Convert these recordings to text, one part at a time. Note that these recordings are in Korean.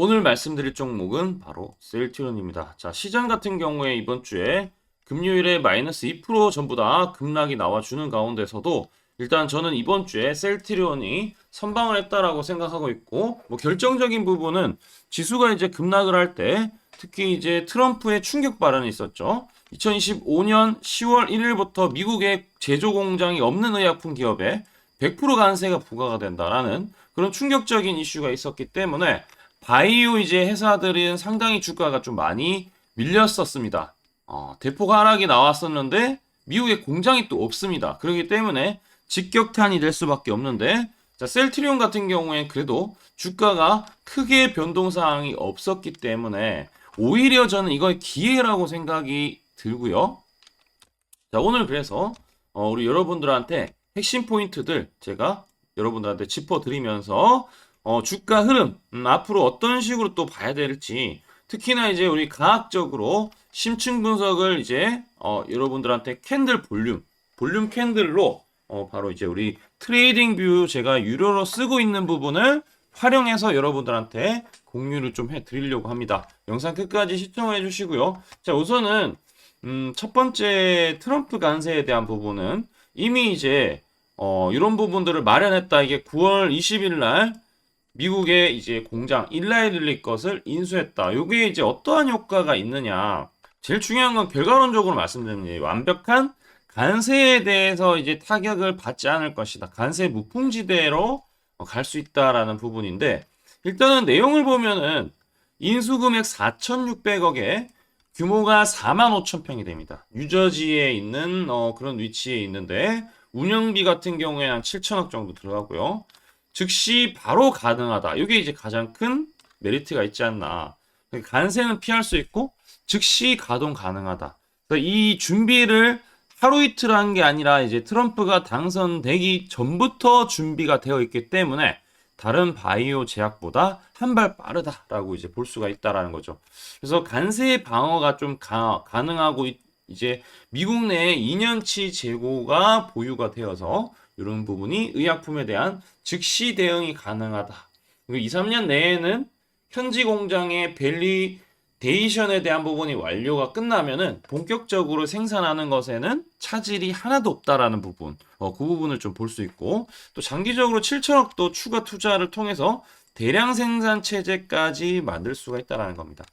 오늘 말씀드릴 종목은 바로 셀트리온입니다. 자, 시장 같은 경우에 이번 주에 금요일에 마이너스 2% 전부 다 급락이 나와주는 가운데서도 일단 저는 이번 주에 셀트리온이 선방을 했다라고 생각하고 있고, 결정적인 부분은 지수가 이제 급락을 할 때 특히 이제 트럼프의 충격 발언이 있었죠. 2025년 10월 1일부터 미국의 제조 공장이 없는 의약품 기업에 100% 관세가 부과가 된다라는 그런 충격적인 이슈가 있었기 때문에 바이오 이제 회사들은 상당히 주가가 좀 많이 밀렸었습니다. 대폭 하락이 나왔었는데 미국에 공장이 또 없습니다. 그렇기 때문에 직격탄이 될 수밖에 없는데, 자, 셀트리온 같은 경우에 그래도 주가가 크게 변동 사항이 없었기 때문에 오히려 저는 이걸 기회라고 생각이 들고요. 자, 오늘 그래서 우리 여러분들한테 핵심 포인트들 제가 여러분들한테 짚어드리면서 주가 흐름, 앞으로 어떤 식으로 또 봐야 될지, 특히나 이제 우리 과학적으로 심층 분석을 이제 여러분들한테 볼륨 캔들로 바로 이제 우리 트레이딩 뷰 제가 유료로 쓰고 있는 부분을 활용해서 여러분들한테 공유를 좀 해드리려고 합니다. 영상 끝까지 시청해 주시고요. 자, 우선은 첫 번째 트럼프 관세에 대한 부분은 이미 이제 이런 부분들을 마련했다. 이게 9월 20일 날 미국의 이제 공장 일라이릴리 것을 인수했다. 이게 이제 어떠한 효과가 있느냐. 제일 중요한 건 결과론적으로 말씀드립니다. 완벽한 관세에 대해서 이제 타격을 받지 않을 것이다. 관세 무풍지대로 갈 수 있다라는 부분인데, 일단은 내용을 보면은 인수금액 4,600억에 규모가 45,000평이 됩니다. 뉴저지에 있는 그런 위치에 있는데 운영비 같은 경우에 한 7천억 정도 들어가고요. 즉시 바로 가능하다. 이게 이제 가장 큰 메리트가 있지 않나. 관세는 피할 수 있고 즉시 가동 가능하다. 이 준비를 하루 이틀 한 게 아니라 이제 트럼프가 당선되기 전부터 준비가 되어 있기 때문에 다른 바이오 제약보다 한 발 빠르다라고 이제 볼 수가 있다라는 거죠. 그래서 관세 방어가 좀 가능하고 이제 미국 내에 2년치 재고가 보유가 되어서 이런 부분이 의약품에 대한 즉시 대응이 가능하다. 그리고 2, 3년 내에는 현지 공장의 밸리데이션에 대한 부분이 완료가 끝나면은 본격적으로 생산하는 것에는 차질이 하나도 없다라는 부분, 그 부분을 좀 볼 수 있고, 또 장기적으로 7천억도 추가 투자를 통해서 대량 생산 체제까지 만들 수가 있다라는 겁니다.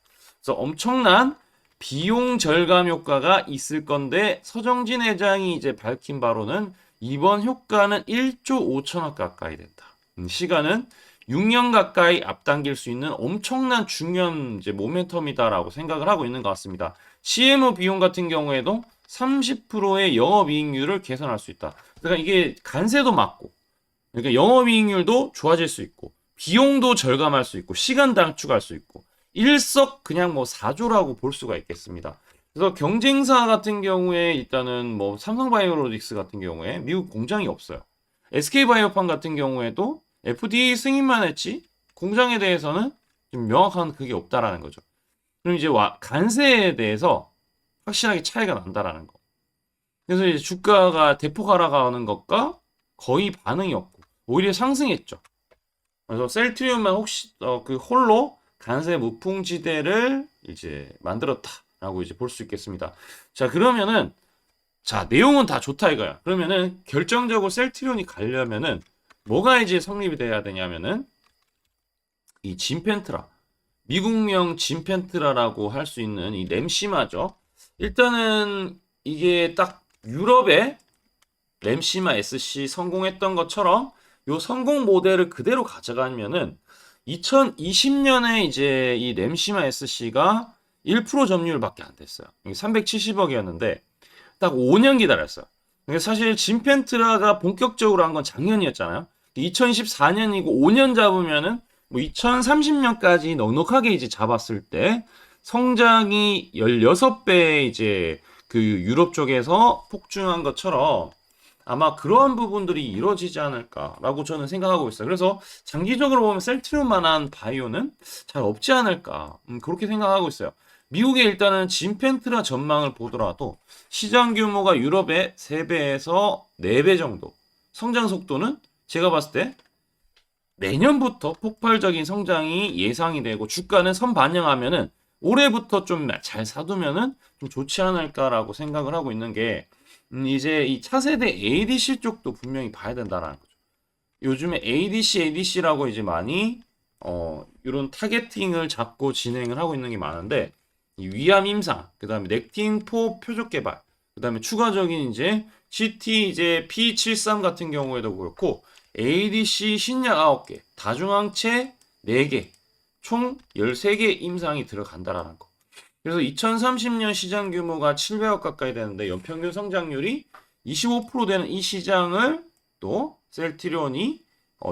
그래서 엄청난 비용 절감 효과가 있을 건데, 서정진 회장이 이제 밝힌 바로는 이번 효과는 1조 5천억 가까이 된다. 시간은 6년 가까이 앞당길 수 있는 엄청난 중요한 이제 모멘텀이다라고 생각을 하고 있는 것 같습니다. CMO 비용 같은 경우에도 30%의 영업이익률을 개선할 수 있다. 그러니까 이게 관세도 맞고, 그러니까 영업이익률도 좋아질 수 있고, 비용도 절감할 수 있고, 시간 단축할 수 있고, 그냥 뭐 4조라고 볼 수가 있겠습니다. 그래서 경쟁사 같은 경우에 일단은 뭐 삼성바이오로직스 같은 경우에 미국 공장이 없어요. SK바이오팜 같은 경우에도 FDA 승인만 했지 공장에 대해서는 좀 명확한 그게 없다라는 거죠. 그럼 이제 관세에 대해서 확실하게 차이가 난다라는 거. 그래서 이제 주가가 대폭 하락하는 것과 거의 반응이 없고 오히려 상승했죠. 그래서 셀트리온만 혹시 그 홀로 관세 무풍지대를 이제 만들었다라고 이제 볼 수 있겠습니다. 자, 그러면은 내용은 다 좋다 이거야. 그러면은 결정적으로 셀트리온이 가려면은 뭐가 이제 성립이 돼야 되냐면은 이 진펜트라, 미국명 진펜트라라고 할 수 있는 이 램시마죠. 일단은 이게 딱 유럽의 램시마 SC 성공했던 것처럼 요 성공 모델을 그대로 가져가면은 2020년에 이제 이 램시마 SC가 1% 점유율밖에 안 됐어요. 370억이었는데 딱 5년 기다렸어요. 사실 진펜트라가 본격적으로 한 건 작년이었잖아요. 2014년이고 5년 잡으면은 뭐 2030년까지 넉넉하게 이제 잡았을 때 성장이 16배 이제 그 유럽 쪽에서 폭증한 것처럼 아마 그러한 부분들이 이루어지지 않을까라고 저는 생각하고 있어요. 그래서 장기적으로 보면 셀트리온만한 바이오는 잘 없지 않을까, 그렇게 생각하고 있어요. 미국의 일단은 진펜트라 전망을 보더라도 시장 규모가 유럽의 3배에서 4배 정도, 성장 속도는 제가 봤을 때 내년부터 폭발적인 성장이 예상이 되고 주가는 선반영하면은 올해부터 좀 잘 사두면은 좀 좋지 않을까라고 생각을 하고 있는 게 이제 이 차세대 ADC 쪽도 분명히 봐야 된다라는 거죠. 요즘에 ADC라고 이제 많이 이런 타겟팅을 잡고 진행을 하고 있는 게 많은데 이 위암 임상, 그다음에 넥틴4 표적 개발, 그다음에 추가적인 이제 CT 이제 P73 같은 경우에도 그렇고 ADC 신약 9개, 다중항체 4개, 총 13개 임상이 들어간다라는 거. 그래서 2030년 시장 규모가 700억 가까이 되는데 연평균 성장률이 25% 되는 이 시장을 또 셀트리온이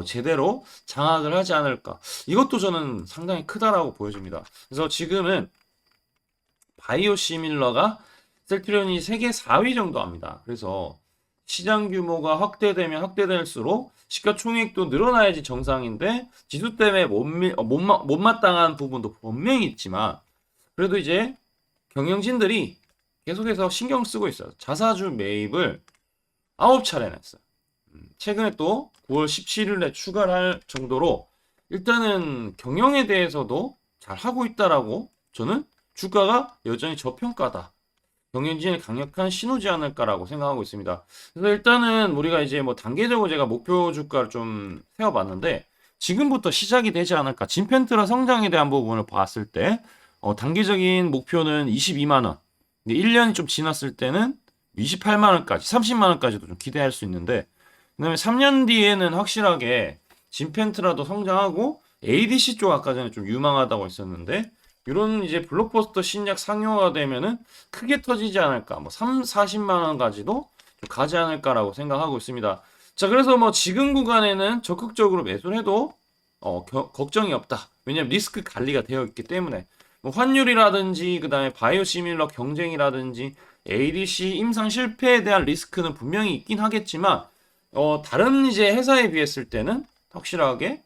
제대로 장악을 하지 않을까. 이것도 저는 상당히 크다라고 보여집니다. 그래서 지금은 바이오시밀러가 셀트리온이 세계 4위 정도 합니다. 그래서 시장 규모가 확대되면 확대될수록 시가총액도 늘어나야지 정상인데 지수 때문에 못마땅한 부분도 분명히 있지만 그래도 이제 경영진들이 계속해서 신경 쓰고 있어요. 자사주 매입을 9차례나 했어요. 최근에 또 9월 17일에 추가를 할 정도로 일단은 경영에 대해서도 잘 하고 있다라고 저는 주가가 여전히 저평가다. 경영진의 강력한 신호지 않을까라고 생각하고 있습니다. 그래서 일단은 우리가 이제 뭐 단계적으로 제가 목표 주가를 좀 세워봤는데 지금부터 시작이 되지 않을까. 진펜트라 성장에 대한 부분을 봤을 때 단기적인 목표는 22만 원. 근데 1년이 좀 지났을 때는 28만 원까지, 30만 원까지도 좀 기대할 수 있는데 그다음에 3년 뒤에는 확실하게 진펜트라도 성장하고 ADC 쪽 아까 전에 좀 유망하다고 했었는데 이런 이제 블록버스터 신약 상용화가 되면은 크게 터지지 않을까. 뭐 3, 40만 원까지도 좀 가지 않을까라고 생각하고 있습니다. 자, 그래서 뭐 지금 구간에는 적극적으로 매수를 해도 걱정이 없다. 왜냐면 리스크 관리가 되어 있기 때문에 뭐 환율이라든지 그다음에 바이오시밀러 경쟁이라든지 ADC 임상 실패에 대한 리스크는 분명히 있긴 하겠지만 다른 이제 회사에 비했을 때는 확실하게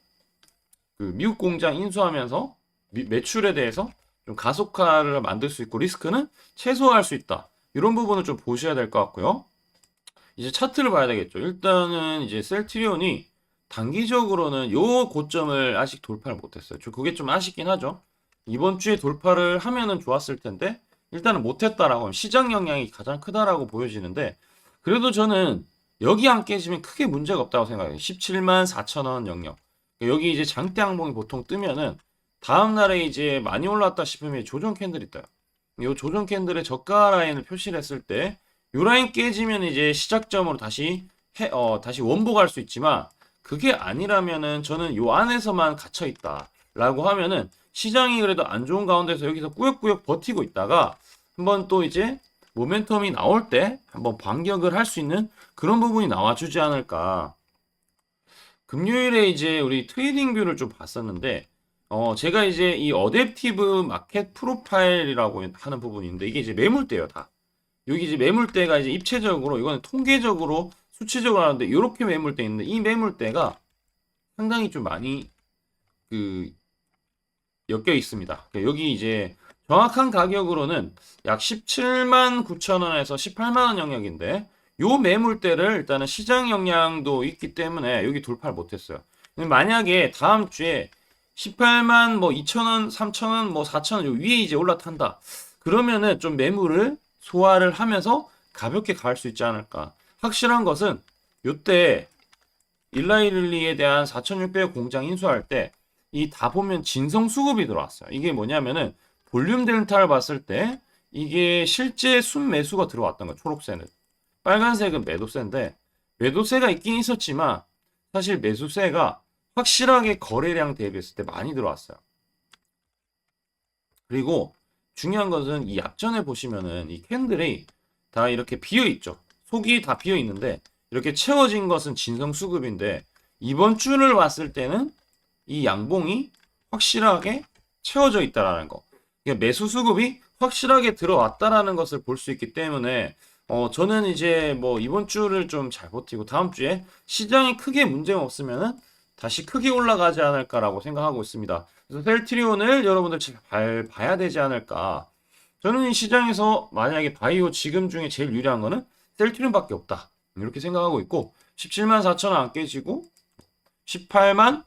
그 미국 공장 인수하면서 매출에 대해서 좀 가속화를 만들 수 있고 리스크는 최소화할 수 있다. 이런 부분을 좀 보셔야 될 것 같고요. 이제 차트를 봐야 되겠죠. 일단은 이제 셀트리온이 단기적으로는 요 고점을 아직 돌파를 못했어요. 그게 좀 아쉽긴 하죠. 이번 주에 돌파를 하면은 좋았을 텐데 일단은 못했다라고 하면 시장 영향이 가장 크다라고 보여지는데 그래도 저는 여기 안 깨지면 크게 문제가 없다고 생각해요. 17만 4천 원 영역. 여기 이제 장대 항봉이 보통 뜨면은 다음 날에 이제 많이 올랐다 싶으면 조정 캔들이 떠요. 이 조정 캔들의 저가 라인을 표시를 했을 때 이 라인 깨지면 이제 시작점으로 다시 원복할 수 있지만 그게 아니라면은 저는 요 안에서만 갇혀 있다라고 하면은 시장이 그래도 안 좋은 가운데서 여기서 꾸역꾸역 버티고 있다가 한번 또 이제 모멘텀이 나올 때 한번 반격을 할 수 있는 그런 부분이 나와주지 않을까. 금요일에 이제 우리 트레이딩 뷰를 좀 봤었는데 제가 이제 이 어댑티브 마켓 프로파일이라고 하는 부분인데 이게 이제 매물대요 다. 여기 이제 매물대가 이제 입체적으로 이거는 통계적으로 수치적으로 하는데 이렇게 매물대 있는데 이 매물대가 상당히 좀 많이 그 엮여 있습니다. 그러니까 여기 이제 정확한 가격으로는 약 17만 9천 원에서 18만 원 영역인데 요 매물대를 일단은 시장 영향도 있기 때문에 여기 돌파를 못했어요. 만약에 다음 주에 18만 뭐 2천 원, 3천 원, 뭐 4천 원 위에 이제 올라탄다. 그러면은 좀 매물을 소화를 하면서 가볍게 갈 수 있지 않을까. 확실한 것은 요때 일라이릴리에 대한 4,600억 공장 인수할 때 이 다 보면 진성 수급이 들어왔어요. 이게 뭐냐면은 볼륨 델타를 봤을 때 이게 실제 순매수가 들어왔던 거예요. 초록새는. 빨간색은 매도세인데 매도세가 있긴 있었지만 사실 매수세가 확실하게 거래량 대비했을 때 많이 들어왔어요. 그리고 중요한 것은 이 앞전에 보시면은 이 캔들이 다 이렇게 비어 있죠. 속이 다 비어 있는데 이렇게 채워진 것은 진성 수급인데 이번 주를 봤을 때는 이 양봉이 확실하게 채워져 있다라는 거. 그러니까 매수 수급이 확실하게 들어왔다라는 것을 볼 수 있기 때문에 저는 이제 뭐 이번 주를 좀 잘 버티고 다음 주에 시장이 크게 문제가 없으면은 다시 크게 올라가지 않을까라고 생각하고 있습니다. 그래서 셀트리온을 여러분들 잘 봐야 되지 않을까. 저는 이 시장에서 만약에 바이오 지금 중에 제일 유리한 거는 셀트리온밖에 없다. 이렇게 생각하고 있고 17만 4천 원 안 깨지고 18만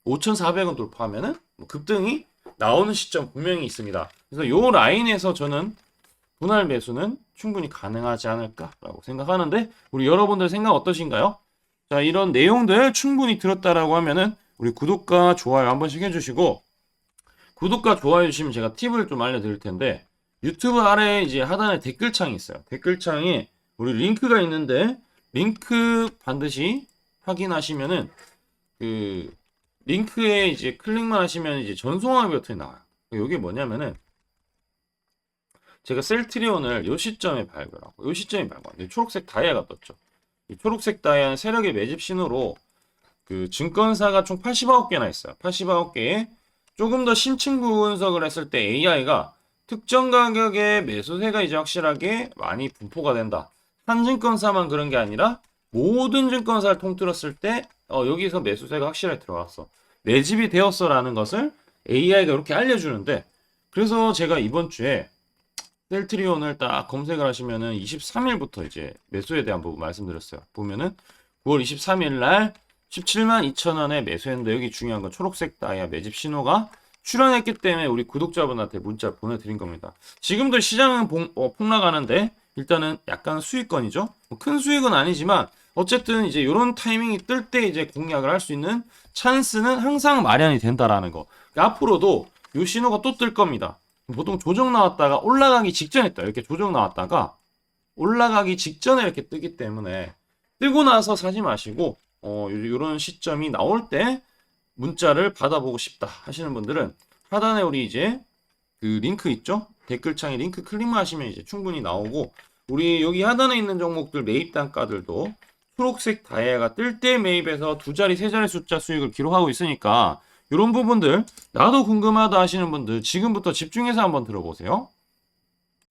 5,400원 돌파하면은 뭐 급등이 나오는 시점 분명히 있습니다. 그래서 요 라인에서 저는 분할 매수는 충분히 가능하지 않을까라고 생각하는데 우리 여러분들 생각 어떠신가요? 자, 이런 내용들 충분히 들었다라고 하면은 우리 구독과 좋아요 한 번씩 해주시고, 구독과 좋아요 주시면 제가 팁을 좀 알려드릴 텐데, 유튜브 아래 이제 하단에 댓글창이 있어요. 댓글창에 우리 링크가 있는데 링크 반드시 확인하시면은 그 링크에 이제 클릭만 하시면 이제 전송하기 버튼이 나와요. 이게 뭐냐면은 제가 셀트리온을 요 시점에 발견하고 요 시점에 발견하고 초록색 다이아가 떴죠. 이 초록색 다이아는 세력의 매집 신호로 그 증권사가 총 89개나 있어요. 89개에 조금 더 심층 분석을 했을 때 AI가 특정 가격의 매수세가 이제 확실하게 많이 분포가 된다. 한 증권사만 그런 게 아니라 모든 증권사를 통틀었을 때 여기서 매수세가 확실하게 들어갔어. 매집이 되었어라는 것을 AI가 이렇게 알려주는데, 그래서 제가 이번 주에 셀트리온을 딱 검색을 하시면은 23일부터 이제 매수에 대한 부분 말씀드렸어요. 보면은 9월 23일 날 172,000원에 매수했는데, 여기 중요한 건 초록색 다이아 매집 신호가 출현했기 때문에 우리 구독자분한테 문자 보내드린 겁니다. 지금도 시장은 폭락하는데 일단은 약간 수익권이죠. 큰 수익은 아니지만 어쨌든 이제 이런 타이밍이 뜰 때 이제 공략을 할 수 있는 찬스는 항상 마련이 된다라는 거. 그러니까 앞으로도 이 신호가 또 뜰 겁니다. 보통 조정 나왔다가 올라가기 직전에 떠요. 이렇게 조정 나왔다가 올라가기 직전에 이렇게 뜨기 때문에 뜨고 나서 사지 마시고 이런 시점이 나올 때 문자를 받아보고 싶다 하시는 분들은 하단에 우리 이제 그 링크 있죠? 댓글창에 링크 클릭만 하시면 이제 충분히 나오고, 우리 여기 하단에 있는 종목들 매입 단가들도 초록색 다이아가 뜰 때 매입해서 2자리, 3자리 숫자 수익을 기록하고 있으니까 이런 부분들 나도 궁금하다 하시는 분들 지금부터 집중해서 한번 들어보세요.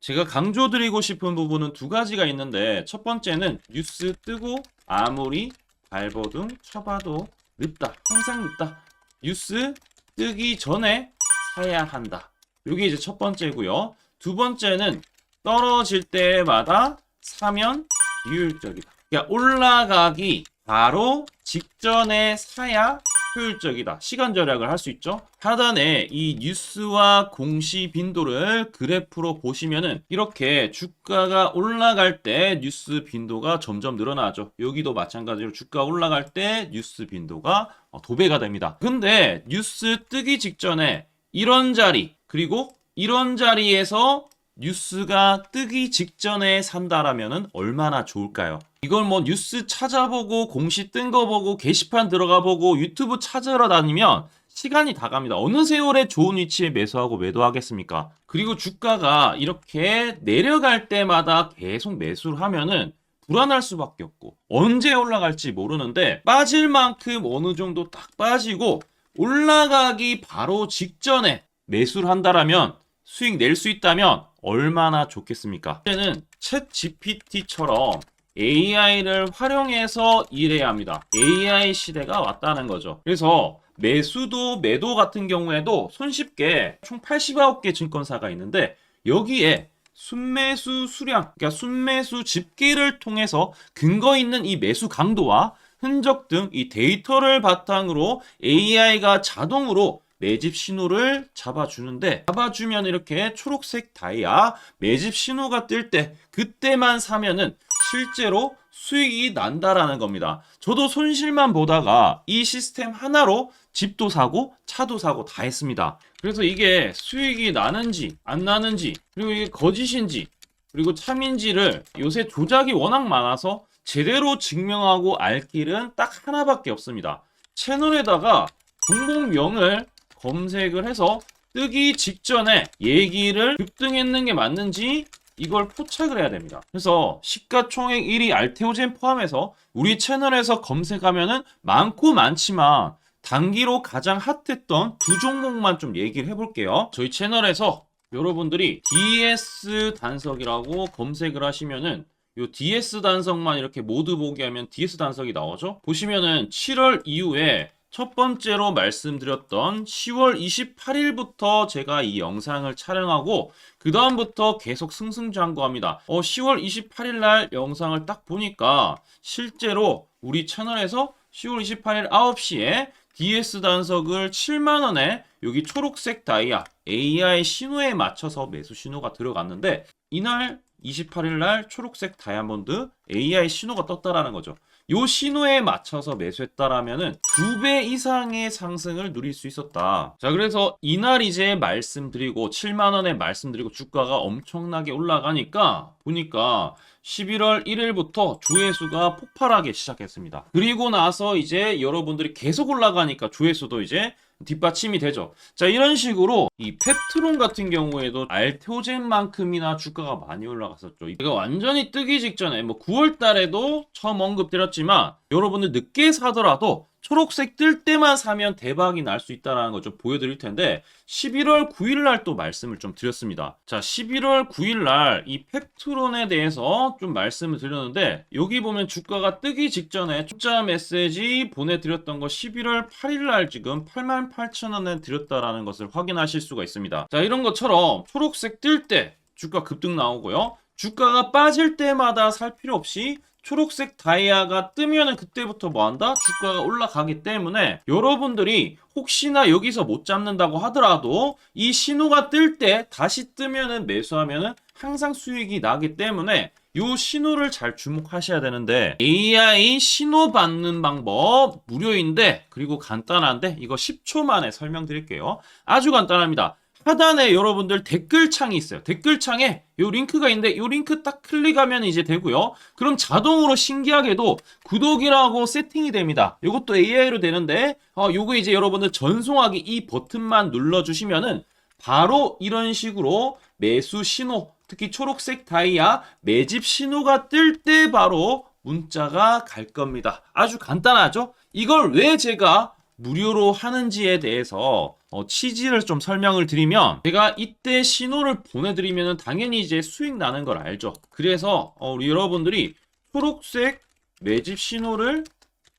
제가 강조드리고 싶은 부분은 두 가지가 있는데, 첫 번째는 뉴스 뜨고 아무리 발버둥 쳐봐도 늦다. 항상 늦다. 뉴스 뜨기 전에 사야 한다. 이게 이제 첫 번째고요. 두 번째는 떨어질 때마다 사면 비효율적이다. 그러니까 올라가기 바로 직전에 사야 효율적이다. 시간 절약을 할 수 있죠. 하단에 이 뉴스와 공시 빈도를 그래프로 보시면은 이렇게 주가가 올라갈 때 뉴스 빈도가 점점 늘어나죠. 여기도 마찬가지로 주가 올라갈 때 뉴스 빈도가 도배가 됩니다. 근데 뉴스 뜨기 직전에 이런 자리, 그리고 이런 자리에서 뉴스가 뜨기 직전에 산다라면은 얼마나 좋을까요? 이걸 뭐 뉴스 찾아보고 공시 뜬 거 보고 게시판 들어가 보고 유튜브 찾으러 다니면 시간이 다 갑니다. 어느 세월에 좋은 위치에 매수하고 매도하겠습니까? 그리고 주가가 이렇게 내려갈 때마다 계속 매수를 하면은 불안할 수밖에 없고, 언제 올라갈지 모르는데 빠질 만큼 어느 정도 딱 빠지고 올라가기 바로 직전에 매수를 한다라면, 수익 낼 수 있다면 얼마나 좋겠습니까? 이제는 챗 GPT처럼 AI를 활용해서 일해야 합니다. AI 시대가 왔다는 거죠. 그래서 매수도 매도 같은 경우에도 손쉽게 총 89개 증권사가 있는데, 여기에 순매수 수량, 그러니까 순매수 집계를 통해서 근거 있는 이 매수 강도와 흔적 등 이 데이터를 바탕으로 AI가 자동으로 매집 신호를 잡아주는데, 잡아주면 이렇게 초록색 다이아 매집 신호가 뜰 때 그때만 사면은 실제로 수익이 난다라는 겁니다. 저도 손실만 보다가 이 시스템 하나로 집도 사고 차도 사고 다 했습니다. 그래서 이게 수익이 나는지 안 나는지, 그리고 이게 거짓인지 그리고 참인지를 요새 조작이 워낙 많아서 제대로 증명하고 알 길은 딱 하나밖에 없습니다. 채널에다가 종목명을 검색을 해서 뜨기 직전에 얘기를 급등했는 게 맞는지 이걸 포착을 해야 됩니다. 그래서 시가총액 1위 알테오젠 포함해서 우리 채널에서 검색하면은 많고 많지만 단기로 가장 핫했던 두 종목만 좀 얘기를 해볼게요. 저희 채널에서 여러분들이 DS 단석이라고 검색을 하시면은 요 DS 단석만 이렇게 모두 보기 하면 DS 단석이 나오죠. 보시면은 7월 이후에 첫 번째로 말씀드렸던 10월 28일부터 제가 이 영상을 촬영하고 그 다음부터 계속 승승장구합니다. 10월 28일 날 영상을 딱 보니까 실제로 우리 채널에서 10월 28일 9시에 DS 단석을 7만원에 여기 초록색 다이아 AI 신호에 맞춰서 매수 신호가 들어갔는데 이날 28일 날 초록색 다이아몬드 AI 신호가 떴다라는 거죠. 요 신호에 맞춰서 매수했다라면은 2배 이상의 상승을 누릴 수 있었다. 자, 그래서 이날 이제 말씀드리고 7만 원에 말씀드리고 주가가 엄청나게 올라가니까 보니까 11월 1일부터 조회수가 폭발하기 시작했습니다. 그리고 나서 이제 여러분들이 계속 올라가니까 조회수도 이제 뒷받침이 되죠. 자, 이런 식으로 이 펩트론 같은 경우에도 알테오젠만큼이나 주가가 많이 올라갔었죠. 이거 완전히 뜨기 직전에 뭐 9월 달에도 처음 언급드렸지만 여러분들 늦게 사더라도 초록색 뜰 때만 사면 대박이 날 수 있다는 걸 좀 보여드릴 텐데 11월 9일 날 또 말씀을 좀 드렸습니다. 자, 11월 9일 날 이 펩트론에 대해서 좀 말씀을 드렸는데 여기 보면 주가가 뜨기 직전에 투자 메시지 보내드렸던 거 11월 8일 날 지금 88,000원에 드렸다라는 것을 확인하실 수가 있습니다. 자, 이런 것처럼 초록색 뜰 때 주가 급등 나오고요. 주가가 빠질 때마다 살 필요 없이 초록색 다이아가 뜨면은 그때부터 뭐 한다? 주가가 올라가기 때문에 여러분들이 혹시나 여기서 못 잡는다고 하더라도 이 신호가 뜰 때 다시 뜨면은 매수하면은 항상 수익이 나기 때문에 요 신호를 잘 주목하셔야 되는데 AI 신호 받는 방법 무료인데 그리고 간단한데 이거 10초 만에 설명드릴게요. 아주 간단합니다. 하단에 여러분들 댓글창이 있어요. 댓글창에 요 링크가 있는데 요 링크 딱 클릭하면 이제 되고요. 그럼 자동으로 신기하게도 구독이라고 세팅이 됩니다. 요것도 AI로 되는데 요거 이제 여러분들 전송하기 이 버튼만 눌러주시면은 바로 이런 식으로 매수 신호, 특히 초록색 다이아 매집 신호가 뜰 때 바로 문자가 갈 겁니다. 아주 간단하죠? 이걸 왜 제가 무료로 하는지에 대해서 취지를 좀 설명을 드리면 제가 이때 신호를 보내드리면 당연히 이제 수익 나는 걸 알죠. 그래서 우리 여러분들이 초록색 매집 신호를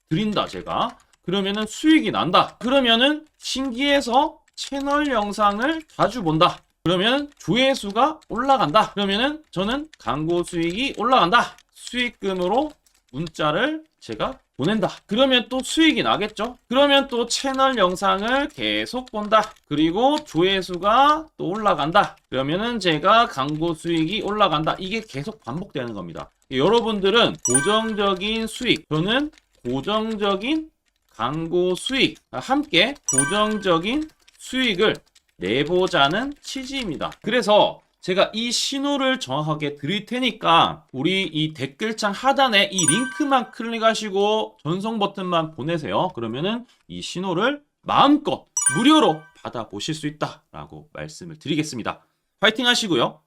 드린다 제가 그러면은 수익이 난다. 그러면은 신기해서 채널 영상을 자주 본다. 그러면 조회수가 올라간다. 그러면은 저는 광고 수익이 올라간다. 수익금으로 문자를 제가 보낸다. 그러면 또 수익이 나겠죠? 그러면 또 채널 영상을 계속 본다. 그리고 조회수가 또 올라간다. 그러면은 제가 광고 수익이 올라간다. 이게 계속 반복되는 겁니다. 여러분들은 고정적인 수익, 저는 고정적인 광고 수익, 함께 고정적인 수익을 내보자는 취지입니다. 그래서 제가 이 신호를 정확하게 드릴 테니까 우리 이 댓글창 하단에 이 링크만 클릭하시고 전송 버튼만 보내세요. 그러면은 이 신호를 마음껏 무료로 받아보실 수 있다라고 말씀을 드리겠습니다. 파이팅 하시고요.